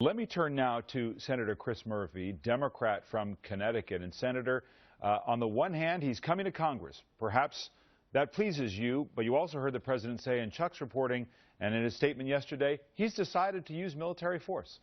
Let me turn now to Senator Chris Murphy, Democrat from Connecticut. And Senator, on the one hand, he's coming to Congress. Perhaps that pleases you, but you also heard the president say in Chuck's reporting and in his statement yesterday, he's decided to use military force.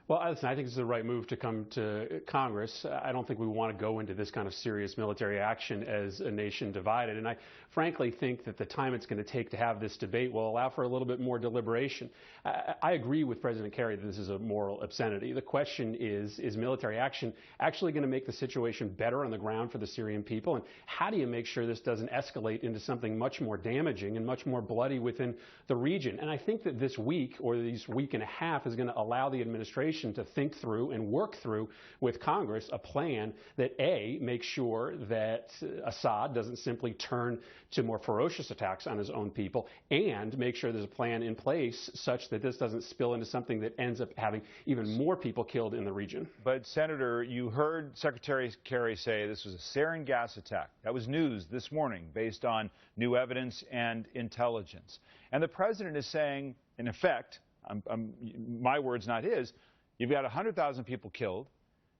Well, listen, I think it's the right move to come to Congress. I don't think we want to go into this kind of serious military action as a nation divided. And I frankly think that the time it's going to take to have this debate will allow for a little bit more deliberation. I agree with President Kerry that this is a moral obscenity. The question is military action actually going to make the situation better on the ground for the Syrian people? And how do you make sure this doesn't escalate into something much more damaging and much more bloody within the region? And I think that this week, or this week and a half, is going to allow the administration to think through and work through with Congress a plan that, A, makes sure that Assad doesn't simply turn to more ferocious attacks on his own people, and make sure there's a plan in place such that this doesn't spill into something that ends up having even more people killed in the region. But, Senator, you heard Secretary Kerry say this was a sarin gas attack. That was news this morning based on new evidence and intelligence. And the president is saying, in effect, my words, not his, you've got 100,000 people killed.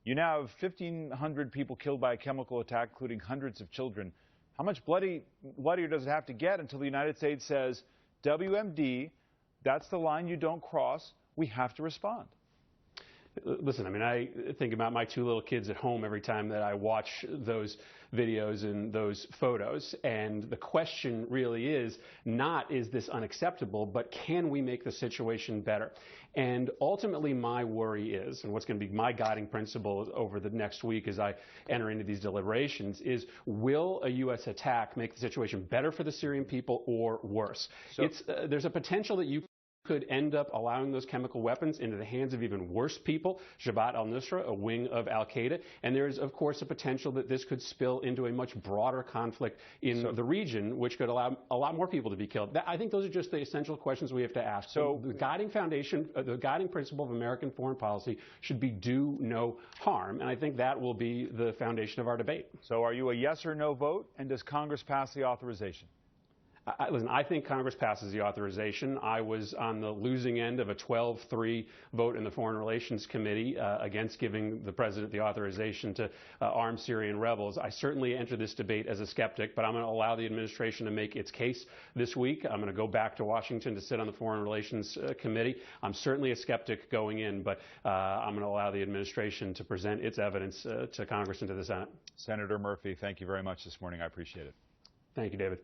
You now have 1,500 people killed by a chemical attack, including hundreds of children. How much bloodier does it have to get until the United States says, WMD, that's the line you don't cross, we have to respond? Listen, I mean, I think about my two little kids at home every time that I watch those videos and those photos. And the question really is not, is this unacceptable, but can we make the situation better? And ultimately, my worry is, and what's going to be my guiding principle over the next week as I enter into these deliberations, is will a U.S. attack make the situation better for the Syrian people or worse? So, there's a potential that you could end up allowing those chemical weapons into the hands of even worse people, Jabhat al-Nusra, a wing of al-Qaeda, and there is, of course, a potential that this could spill into a much broader conflict in the region, which could allow a lot more people to be killed. I think those are just the essential questions we have to ask. So the guiding foundation, the guiding principle of American foreign policy should be do no harm, and I think that will be the foundation of our debate. So are you a yes or no vote, and does Congress pass the authorization? Listen, I think Congress passes the authorization. I was on the losing end of a 12-3 vote in the Foreign Relations Committee against giving the president the authorization to arm Syrian rebels. I certainly enter this debate as a skeptic, but I'm going to allow the administration to make its case this week. I'm going to go back to Washington to sit on the Foreign Relations Committee. I'm certainly a skeptic going in, but I'm going to allow the administration to present its evidence to Congress and to the Senate. Senator Murphy, thank you very much this morning. I appreciate it. Thank you, David.